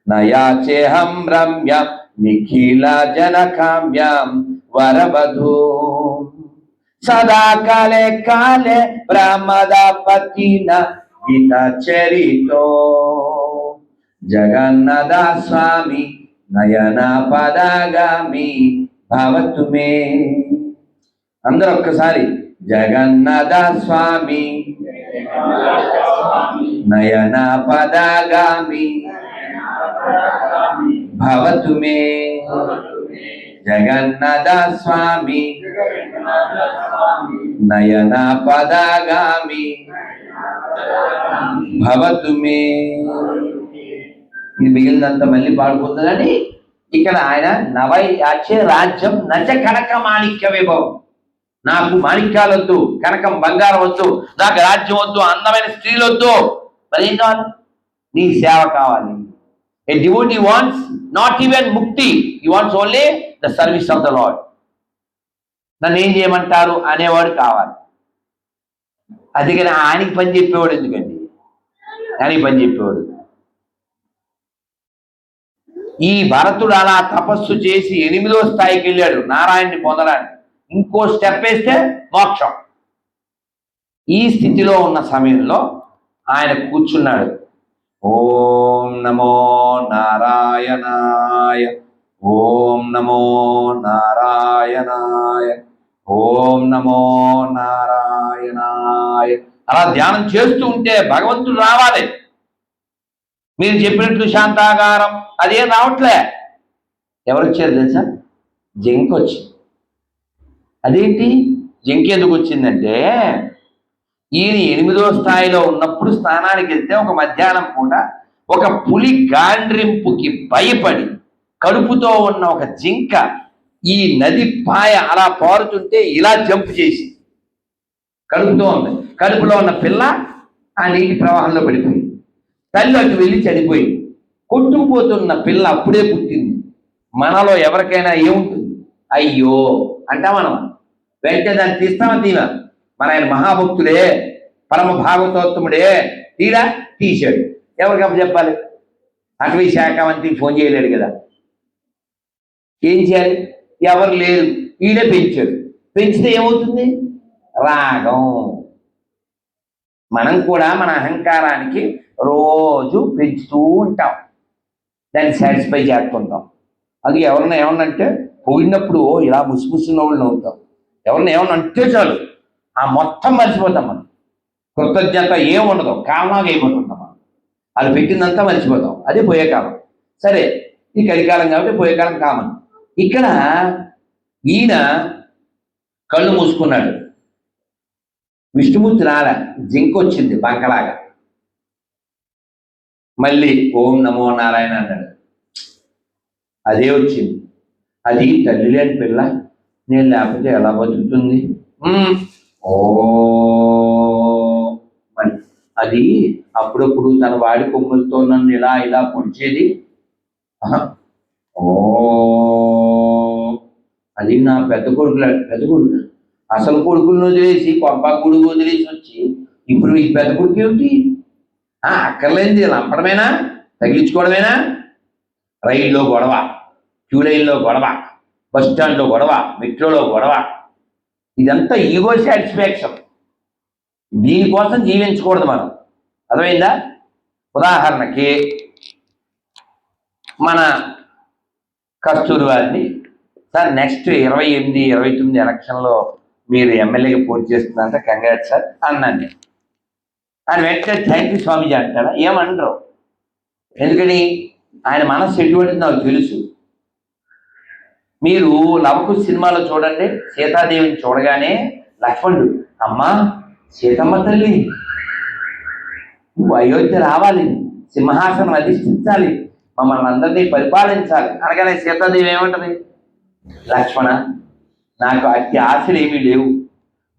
నయాచేహం రమ్యం నిఖిల జనకామ్యం వరవధూ సదా కాలే కాలే బ్రహ్మదాపతిన గీత చరితో జగన్నాథ స్వామి నయన పదగామి భవతు మే. అందరూ ఒక్కసారి జగన్నాథ స్వామి నయన పదగామి భవతు మే. జగన్నాథ స్వామి నయన పదగామి భవతు మే. ఇది మిగిలినంత మళ్ళీ పాడుకుంటుందని ఇక్కడ ఆయన నవయాచే రాజ్యం నచ కనక మాణిక్య వైభవం. నాకు మాణిక్యాలు వద్దు, కనకం బంగారం వద్దు, నాకు రాజ్యం వద్దు, అందమైన స్త్రీలు వద్దు, మరి ఏం కావాలి? నీ సేవ కావాలి. A devotee wants not even mukti, he wants only the service of the Lord. నన్ను ఏం చేయమంటారు అనేవాడు కావాలి. అందుకని ఆయనకి పని చెప్పేవాడు ఎందుకండి? ఆయనకి పని చెప్పేవాడు. ఈ భరతుడు అలా తపస్సు చేసి 8వ స్థాయికి వెళ్ళాడు నారాయణ్ణి పొందడానికి. ఇంకో స్టెప్ వేస్తే మోక్షం. ఈ స్థితిలో ఉన్న సమయంలో ఆయన కూర్చున్నాడు. ఓం నమో నారాయణాయ, ఓం నమో నారాయణాయ, ఓం నమో నారాయణాయ అలా ధ్యానం చేస్తూ ఉంటే భగవంతుడు రావాలి. మీరు చెప్పినట్లు శాంతాగారం అదేం రావట్లే. ఎవరు వచ్చారు తెలుసా? జంక వచ్చింది. అదేంటి జంక ఎందుకు వచ్చిందంటే, ఈయన 8వ స్థాయిలో ఉన్నప్పుడు స్నానానికి వెళ్తే ఒక మధ్యాహ్నం పూట ఒక పులి గాండ్రింపుకి భయపడి కడుపుతో ఉన్న ఒక జింక ఈ నది పాయ అలా పారుతుంటే ఇలా జంప్ చేసి కడుపుతో ఉంది. కడుపులో ఉన్న పిల్ల ఆ నీటి ప్రవాహంలో పడిపోయింది. తల్లి అటు వెళ్ళి చనిపోయింది. కొట్టుకుపోతున్న పిల్ల అప్పుడే పుట్టింది. మనలో ఎవరికైనా ఏముంటుంది? అయ్యో అంటా మనం. వెంటనే దాన్ని తీస్తామా తీవా? మన ఆయన మహాభక్తుడే, పరమ భాగవతోత్తముడే, తీశాడు. ఎవరికి చెప్పాలి? అటవీ శాఖ మంత్రి ఫోన్ చేయలేడు కదా. ఏం చేయాలి? ఎవరు లేరు, ఈడే పెంచాడు. పెంచితే ఏమవుతుంది? రాగం. మనం కూడా మన అహంకారానికి రోజు పెంచుతూ ఉంటాం, దాన్ని సాటిస్ఫై చేస్తుంటాం. అది ఎవరన్నా ఏమన్నంటే పోయినప్పుడు ఇలా ముసిముసిన వాళ్ళు నవ్వుతాం. ఎవరన్నా ఏమన్నా అంటే చాలు ఆ మొత్తం మర్చిపోతాం. మనం కృతజ్ఞత ఏముండదు, కామాగా అయిపోతుంటాం. మనం వాళ్ళు పెట్టిందంతా మర్చిపోతాం. అదే పోయే కాలం. సరే, ఈ కలికాలం కాబట్టి పోయే కాలం కామన్. ఇక్కడ ఈయన కళ్ళు మూసుకున్నాడు. విష్ణుమూర్తి రాలే, జింక వచ్చింది బంకలాగా. మళ్ళీ ఓం నమో నారాయణ అన్నాడు. అదే వచ్చింది. అది తల్లి లేని పిల్ల, నేను లేకపోతే ఎలా బతుకుతుంది? ఓ మరి అది అప్పుడప్పుడు తన వాడి కొమ్ములతో నన్ను ఇలా ఇలా పొడిచేది. ఓ అది నా పెద్ద కొడుకు అసలు కొడుకులను వదిలేసి కొంప కొడుకు వదిలేసి వచ్చి ఇప్పుడు ఈ పెద్ద కొడుకు ఏమిటి? అక్కర్లేనిది లంపడమేనా, తగిలించుకోవడమేనా? రైల్లో గొడవ, క్యూ లైన్లో గొడవ, బస్ స్టాండ్లో గొడవ, మెట్రోలో గొడవ. ఇదంతా ఈగో సాటిస్ఫాక్షన్. దీనికోసం జీవించకూడదు మనం. అర్థమైందా? ఉదాహరణకి మన కస్తూరి వారిని, సార్ నెక్స్ట్ 28, 29 ఎలక్షన్లో మీరు ఎమ్మెల్యేగా పోటీ చేస్తున్నారంటే కంగ్రాట్స్ సార్ అన్నాను. ఆయన వెంటనే థ్యాంక్ యూ స్వామీజీ అంటాడా? ఏమంటారు? ఎందుకని? ఆయన మనస్సు ఎటువంటిది నాకు తెలుసు. మీరు లవకుశ సినిమాలో చూడండి, సీతాదేవిని చూడగానే లక్ష్మణుడు, అమ్మా సీతమ్మ తల్లి నువ్వు అయోధ్య రావాలి, సింహాసనం అధిష్ఠించాలి, మమ్మల్ని అందరినీ పరిపాలించాలి అనగానే సీతాదేవి ఏమంటది? లక్ష్మణ, నాకు అతి ఆశలు ఏమీ లేవు.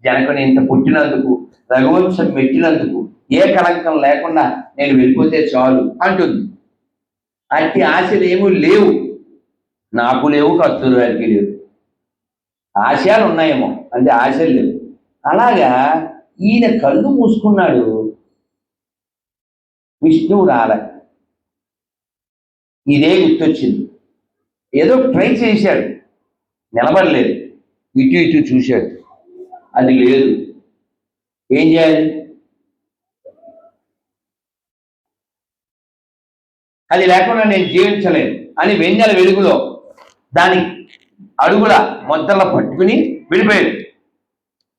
జనకుని ఇంత పుట్టినందుకు, రఘువంశం మెట్టినందుకు, ఏ కలంకం లేకుండా నేను వెళ్ళిపోతే చాలు అంటుంది. అతి ఆశలు ఏమీ లేవు, నాకు లేవు, కస్తూరి వారికి లేవు. ఆశయాలు ఉన్నాయేమో, అంటే ఆశలు లేవు. అలాగా ఈయన కళ్ళు మూసుకున్నాడు, విష్ణువు రాలే. ఇదే గుర్తొచ్చింది. ఏదో ట్రై చేశాడు, నిలబడలేదు, ఇటు ఇటు చూశాడు, అది లేదు. ఏం చేయాలి? అది లేకుండా నేను జీవించలేను అని వెన్నెల వెలుగులో దాని అడుగుల మొదల పట్టుకుని వెళ్ళిపోయాడు.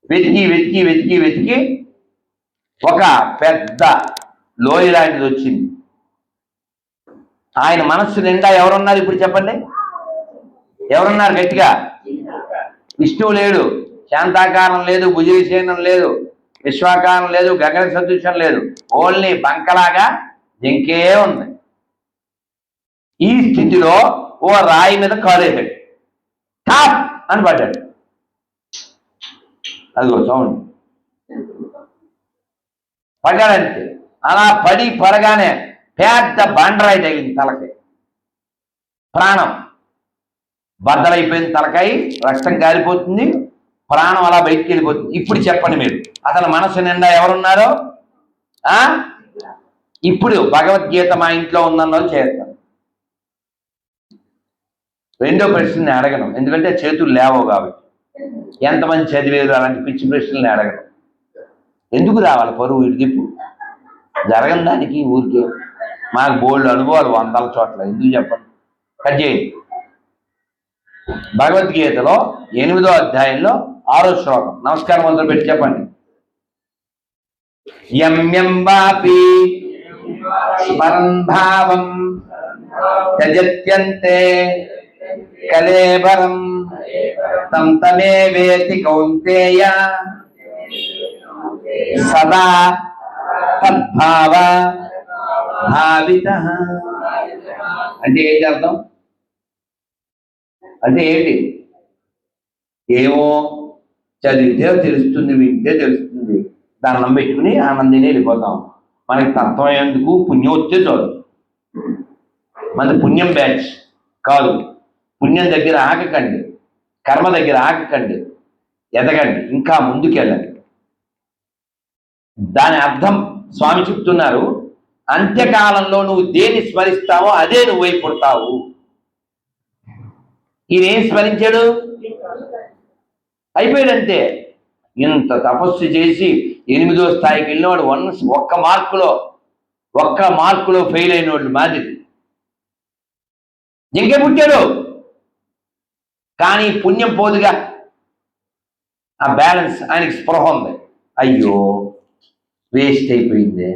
వెతికి వెతికి వెతికి వెతికి ఒక పెద్ద లోయ లాంటిది వచ్చింది. ఆయన మనస్సు నిండా ఎవరున్నారు ఇప్పుడు చెప్పండి? ఎవరున్నారు గట్టిగా? విష్ణువు లేడు, శాంతాకారం లేదు, భుజవిశేనం లేదు, విశ్వాకారం లేదు, గగన సదృశ్యం లేదు, ఓన్లీ బంకలాగా జింకే ఉంది. ఈ స్థితిలో ఓ రాయి మీద కాలేశాడు, టాప్ అని పడ్డాడు. అదిగో సౌండ్ పడ్డాడంతే. అలా పడగానే పెద్ద బండరాయి తగిలింది తలకాయ. ప్రాణం బద్దలైపోయింది, తలకాయ రక్తం కారిపోతుంది, ప్రాణం అలా బయటికి వెళ్ళిపోతుంది. ఇప్పుడు చెప్పండి మీరు, అతని మనసు నిండా ఎవరున్నారో? ఇప్పుడు భగవద్గీత మా ఇంట్లో ఉందన్న వాళ్ళు చేస్తాను. రెండో ప్రశ్నని అడగను, ఎందుకంటే చేతులు లేవవు కాబట్టి. ఎంతమంది చదివేరు అలాంటి పిచ్చి ప్రశ్నల్ని అడగను. ఎందుకు రావాలి పరువు ఇడిదిప్పు? జరగని దానికి ఊరికే మాకు బోల్డ్ అనుభవాలు వందల చోట్ల, ఎందుకు చెప్పండి? కట్ చేయండి. భగవద్గీతలో 8వ అధ్యాయంలో 6వ శ్లోకం. నమస్కారం మొదలు పెట్టి చెప్పండి. యమ్యం వాపి స్మరన్ భావం త్యజత్యంతే కలేబరం తం తమేవేతి కౌంతేయ సదా తద్భావ భావితః. అంటే ఏంటి అర్థం? అంటే ఏంటి? ఏమో చదివితే తెలుస్తుంది, వింటే తెలుస్తుంది, దండం పెట్టుకుని ఆనందిని వెళ్ళిపోతాం. మనకి తత్వం ఎందుకు? పుణ్యం వచ్చే చాలు. మనది పుణ్యం బ్యాచ్ కాదు. పుణ్యం దగ్గర ఆగకండి, కర్మ దగ్గర ఆగకండి, ఎదగండి, ఇంకా ముందుకెళ్ళండి. దాని అర్థం స్వామి చెప్తున్నారు, అంత్యకాలంలో నువ్వు దేన్ని స్మరిస్తావో అదే నువ్వై పుడతావు. ఈయనేం స్మరించాడు? అయిపోయాడంతే. ఇంత తపస్సు చేసి 8వ స్థాయికి వెళ్ళినవాడు ఒక్క మార్కులో ఫెయిల్ అయిన వాళ్ళు మాదిరి ఇంకే పుట్టాడు. కానీ పుణ్యం పోదుగా, ఆ బ్యాలెన్స్ ఆయనకి స్పృహ ఉంది. అయ్యో వేస్ట్ అయిపోయింది,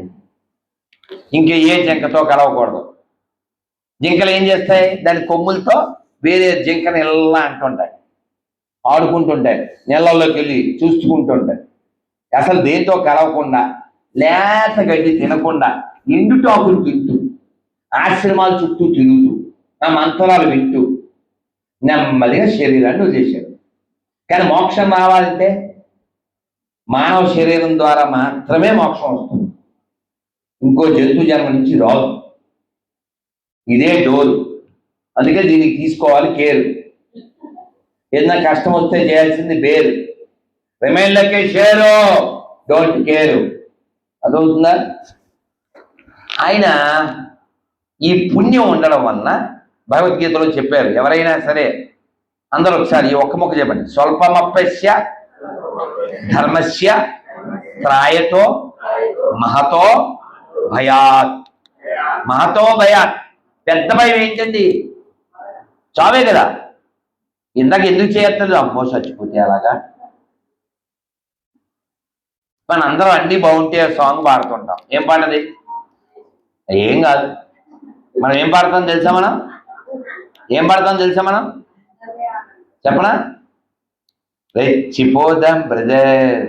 ఇంక ఏ జింకతో కలవకూడదు. జింకలు ఏం చేస్తాయి? దాని కొమ్ములతో వేరే జింకని ఇలా అంటుంటాయి, ఆడుకుంటుంటాయి, నీళ్ళల్లోకి వెళ్ళి చూసుకుంటుంటాయి. అసలు దేంతో కలవకుండా, లేత గడ్డి తినకుండా, ఎండుటాకులు తింటూ, ఆశ్రమాల చుట్టూ తిరుగుతూ, ఆ మంత్రాలు వింటూ నెమ్మదిగా శరీరాన్ని వదిలేశాడు. కానీ మోక్షం రావాలంటే మానవ శరీరం ద్వారా మాత్రమే మోక్షం వస్తుంది. ఇంకో జంతు జన్మ నుంచి రాదు. ఇదే డోరు. అందుకే దీనికి తీసుకోవాలి కేరు. ఏదైనా కష్టం వస్తే చేయాల్సింది బేరు. రిమైండ్లకే షేరు, డోంట్ కేరు. అదవుతుందా? ఆయన ఈ పుణ్యం ఉండడం వలన భగవద్గీతలో చెప్పారు, ఎవరైనా సరే అందరూ ఒకసారి ఈ ఒక్క మొక్క చెప్పండి. స్వల్పమప్యస్య ధర్మస్య త్రాయతో మహతో భయాత్. మహతో భయాత్. పెద్ద భయం ఏంటండి? చావే కదా. ఇందాక ఎందుకు చేయట్లేదు? అమ్మో చచ్చిపోతే అలాగా. మన అందరం అన్ని బాగుంటే సాంగ్ పాడుతుంటాం. ఏం పాడది? ఏం కాదు. మనం ఏం పాడతాం తెలుసా? ఏం పాడతాం తెలుసా? చెప్పనా? రెచ్చిపోదాం బ్రదర్,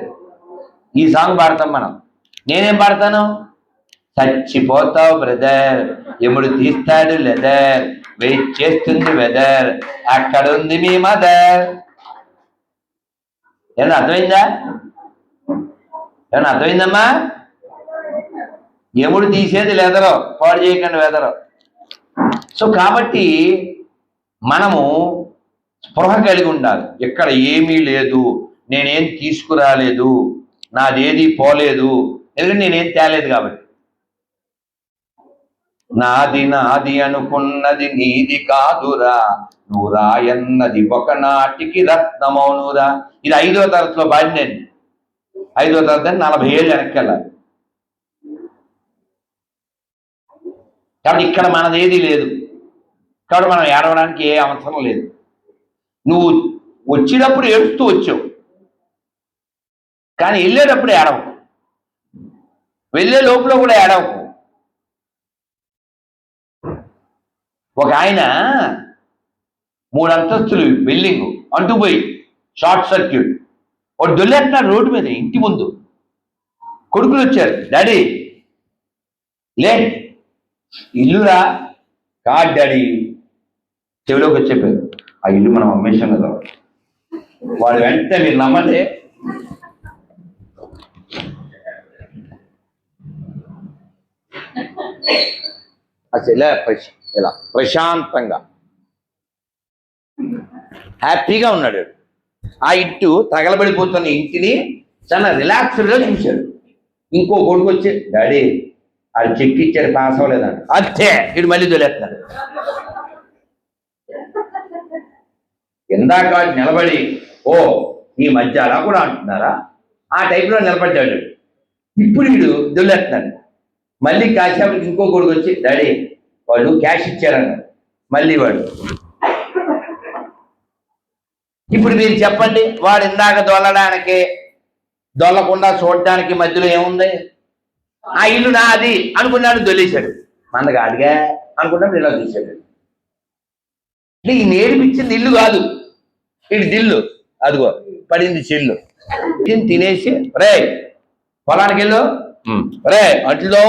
ఈ సాంగ్ పాడతాం మనం. నేనేం పాడతాను? చచ్చిపోతావు బ్రదర్, ఎముడు తీస్తాడు లెదర్, వెయిట్ చేస్తుంది వెదర్, అక్కడ ఉంది మీ మదర్. ఏమన్నా అర్థమైందా? ఏమన్నా అర్థమైందమ్మా? ఎముడు తీసేది లెదరో, పాడు చేయకండి వెదరో. సో కాబట్టి మనము స్పృహ కలిగి ఉండాలి. ఎక్కడ ఏమీ లేదు, నేనేం తీసుకురాలేదు, నాదేది పోలేదు, ఎందుకంటే నేనేం తేలేదు కాబట్టి. నాది నాది అనుకున్నది నీది కాదురా, నువ్వు రాయన్నది ఒకనాటికి రత్నమౌనురా. ఇది 5వ తరగతిలో పాడినండి. 5వ తరగతి 40 ఏళ్ళు వెనక్కెళ్ళాలి. కాబట్టి ఇక్కడ మనదేది లేదు, కాబట్టి మనం ఏడవడానికి ఏ అవసరం లేదు. నువ్వు వచ్చేటప్పుడు ఏడుస్తూ వచ్చావు, కానీ వెళ్ళేటప్పుడు ఏడవకు, వెళ్ళే లోపల కూడా ఏడవకు. ఒక ఆయన 3 అంతస్తులు బిల్డింగ్ అంటుపోయి షార్ట్ సర్క్యూట్, వాడు దొల్లేస్తున్నాడు రోడ్డు మీద, ఇంటి ముందు. కొడుకులు వచ్చారు, డాడీ లే, ఇల్లురా. కాదు డాడీ, చెవిలోకి వచ్చి చెప్పారు, ఆ ఇల్లు మనం అమ్మేశాం కదా. వాడు వెంటనే, మీరు నమ్మదే, అసలు ఇలా ప్రశాంతంగా హ్యాపీగా ఉన్నాడు. ఆ ఇంటి తగలబడిపోతున్న ఇంటిని చాలా రిలాక్స్డ్గా చూశాడు. ఇంకో కొడుకు వచ్చి, డాడీ అది చెక్ ఇచ్చాడు, పాస్ అవ్వలేదండి. అంతే, ఇటు మళ్ళీ తొలేస్తున్నాడు. ఇందాక నిలబడి, ఓ ఈ మధ్య అలా కూడా అంటున్నారా, ఆ టైప్లో నిలబడ్డాడు. ఇప్పుడు వీడు దొల్లేస్తున్నాడు. మళ్ళీ కాసేపటికి ఇంకో కొడుకు వచ్చి, డాడీ వాళ్ళు క్యాష్ ఇచ్చారన్నాడు. మళ్ళీ వాడు. ఇప్పుడు మీరు చెప్పండి, వాడు ఇందాక దొల్లడానికి దొల్లకుండా చూడడానికి మధ్యలో ఏముంది? ఆ ఇల్లు నాది అనుకున్నాడు, దొల్లేశాడు. మందగాడిగా అనుకున్నాడు, ఇలా చూశాడు. అంటే ఈ నేర్పించింది ఇల్లు కాదు, ఇది దిల్లు. అదిగో పడింది చెల్లు. తినేసి, రే పొలానికి వెళ్ళు, రే అట్లో,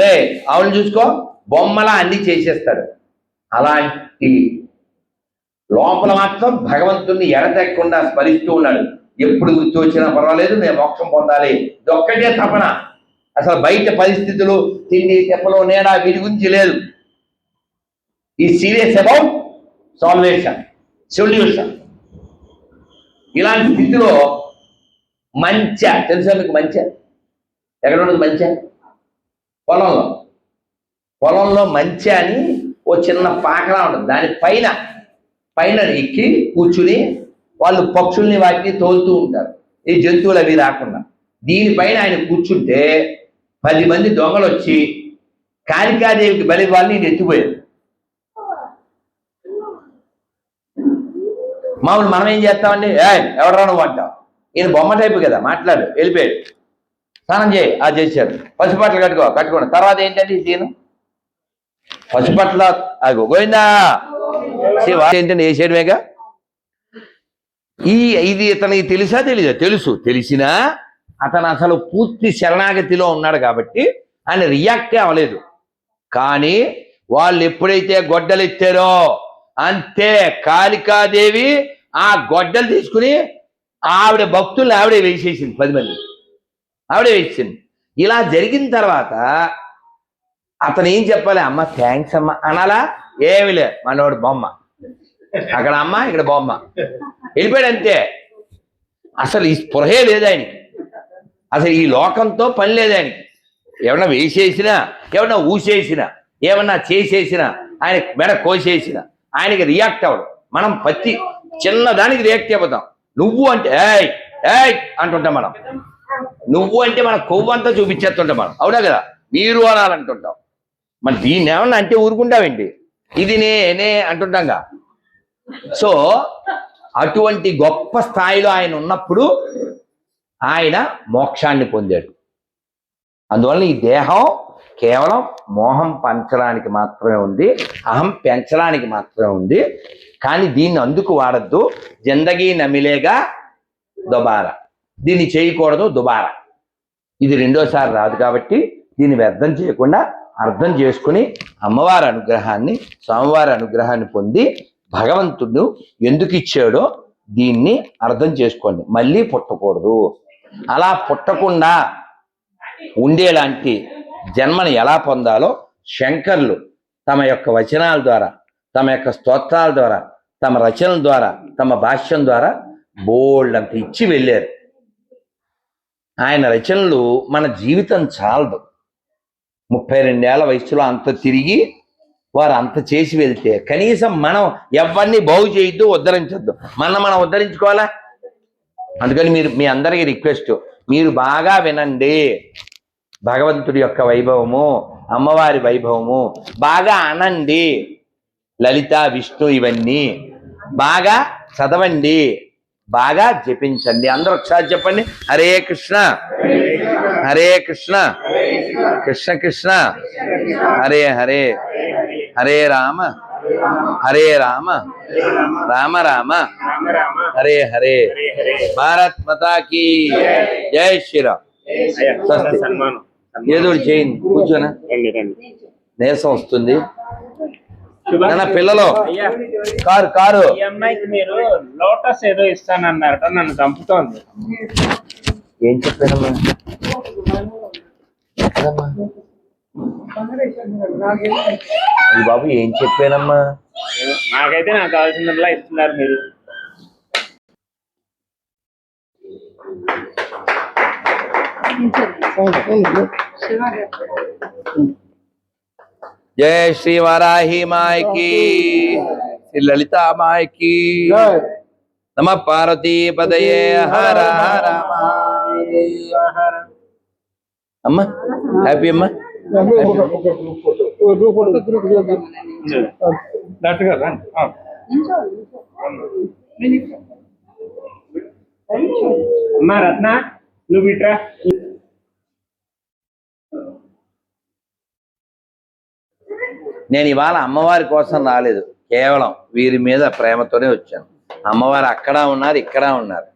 రే ఆవులు చూసుకో, బొమ్మలా అన్ని చేసేస్తాడు. అలాంటి లోపల మాత్రం భగవంతుణ్ణి ఎడతెక్కకుండా స్మరిస్తూ ఉన్నాడు. ఎప్పుడు గుర్తు వచ్చినా పర్వాలేదు, నేను మోక్షం పొందాలి, ఇదొక్కటే తపన. అసలు బయట పరిస్థితులు, తిండి తెప్పలు, నీడ, వీటి గురించి లేదు. ఈ సీరియస్ అబౌట్ సాల్వేషన్, సొల్యూషన్. ఇలాంటి స్థితిలో మంచ తెలుసా మీకు? మంచ ఎక్కడ ఉండదు? మంచ పొలంలో మంచ అని ఓ చిన్న పాకలా ఉంటుంది. దాని పైన ఎక్కి కూర్చుని వాళ్ళు పక్షుల్ని వాటిని తోలుతూ ఉంటారు, ఈ జంతువులు అవి రాకుండా. దీనిపైన ఆయన కూర్చుంటే 10 మంది దొంగలు వచ్చి కాళికాదేవికి బలి వాళ్ళని ఈయన ఎత్తిపోయారు. మామూలు మనం ఏం చేస్తామండి, ఎవడరా నువ్వు అంటాం. ఈయన బొమ్మ టైపు కదా, మాట్లాడు, వెళ్ళిపోయాడు. స్నానం చేయి, అది చేశాడు. పసుపట్లు కట్టుకోండి. తర్వాత ఏంటంటే ఈ సీను పసుపట్ల అది గోవిందా శివ ఏంటంటే వేసేయడమేగా. ఇది ఇతనికి తెలీదా? తెలిసినా అతను అసలు పూర్తి శరణాగతిలో ఉన్నాడు కాబట్టి ఆయన రియాక్టే అవ్వలేదు. కానీ వాళ్ళు ఎప్పుడైతే గొడ్డలు ఎత్తారో అంతే, కాళికాదేవి ఆ గొడ్డలు తీసుకుని ఆవిడ భక్తుల్ని ఆవిడే వేసేసింది. 10 మంది ఆవిడే వేసింది. ఇలా జరిగిన తర్వాత అతను ఏం చెప్పాలి? అమ్మ థ్యాంక్స్ అమ్మ అనాలా? ఏమిలే, మనోడు బొమ్మ, అక్కడ అమ్మ ఇక్కడ బొమ్మ, వెళ్ళిపోయాడు అంతే. అసలు ఈ స్పృహే లేదు ఆయనకి, అసలు ఈ లోకంతో పని లేదు ఆయనకి. ఏమన్నా వేసేసినా, ఏమన్నా ఊసేసినా, ఏమన్నా చేసేసినా, ఆయన మెడ కోసేసినా ఆయనకి రియాక్ట్ అవ్వడం. మనం ప్రతి చిన్నదానికి రియాక్ట్ అయిపోతాం. నువ్వు అంటే ఏయ్ అంటుంటాం మనం. నువ్వు అంటే మన కొవ్వు అంతా చూపించేస్తుంటాం మనం, అవునా కదా? మీరు అనాలంటుంటాం. మరి దీన్ని ఏమన్నా అంటే ఊరుకుంటావేంటి? ఇది నేనే అంటుంటాంగా. సో అటువంటి గొప్ప స్థాయిలో ఆయన ఉన్నప్పుడు ఆయన మోక్షాన్ని పొందాడు. అందువల్ల ఈ దేహం కేవలం మోహం పంచడానికి మాత్రమే ఉంది, అహం పెంచడానికి మాత్రమే ఉంది. కానీ దీన్ని అందుకు వాడద్దు. జిందగీ నమిలేగా దుబారా, దీన్ని చేయకూడదు దుబారా. ఇది రెండోసారి రాదు కాబట్టి దీన్ని వ్యర్థం చేయకుండా అర్థం చేసుకుని అమ్మవారి అనుగ్రహాన్ని, స్వామివారి అనుగ్రహాన్ని పొంది భగవంతుడు ఎందుకు ఇచ్చాడో దీన్ని అర్థం చేసుకోండి. మళ్ళీ పుట్టకూడదు. అలా పుట్టకుండా ఉండేలాంటి జన్మను ఎలా పొందాలో శంకర్లు తమ యొక్క వచనాల ద్వారా, తమ యొక్క స్తోత్రాల ద్వారా, తమ రచనల ద్వారా, తమ భాష్యం ద్వారా బోల్డ్ అంత ఇచ్చి వెళ్ళారు. ఆయన రచనలు మన జీవితం చాలదు. 32 ఏళ్ల వయసులో అంత తిరిగి వారు అంత చేసి వెళ్తే కనీసం మనం ఎవరిని బాగు చేయొద్దు, ఉద్ధరించొద్దు, మనం ఉద్ధరించుకోవాలా. అందుకని మీ అందరికీ రిక్వెస్ట్, మీరు బాగా వినండి. భగవంతుడి యొక్క వైభవము, అమ్మవారి వైభవము బాగా అనండి. లలిత, విష్ణు ఇవన్నీ బాగా చదవండి, బాగా జపించండి. అందరూ ఒకసారి చెప్పండి, హరే కృష్ణ హరే కృష్ణ కృష్ణ కృష్ణ హరే హరే, హరే రామ హరే రామ రామ రామ హరే హరే. భారత్ మాతా కీ జై శ్రీరామ్. ఏదో చేయండి, కూర్చోనా, నీరసం వస్తుంది. నా పిల్లలు కారు ఈ అమ్మాయికి మీరు లోటస్ ఏదో ఇస్తానన్నారట, నన్ను చంపుతోంది. ఏం చెప్పానమ్మా? అది బాబు ఏం చెప్పానమ్మా? నాకైతే నాకు కావాల్సిందల్లా ఇస్తున్నారు మీరు. जय श्री वाराही माई की, श्री ललिता माई की, नमः पार्वती पदये हर हर महादेव। अम्मा हैप्पी अम्मा, అమ్మా రత్న, నువ్వు ఇట్రా. నేను ఇవాళ అమ్మవారి కోసం రాలేదు, కేవలం వీరి మీద ప్రేమతోనే వచ్చాను. అమ్మవారు అక్కడ ఉన్నారు, ఇక్కడ ఉన్నారు.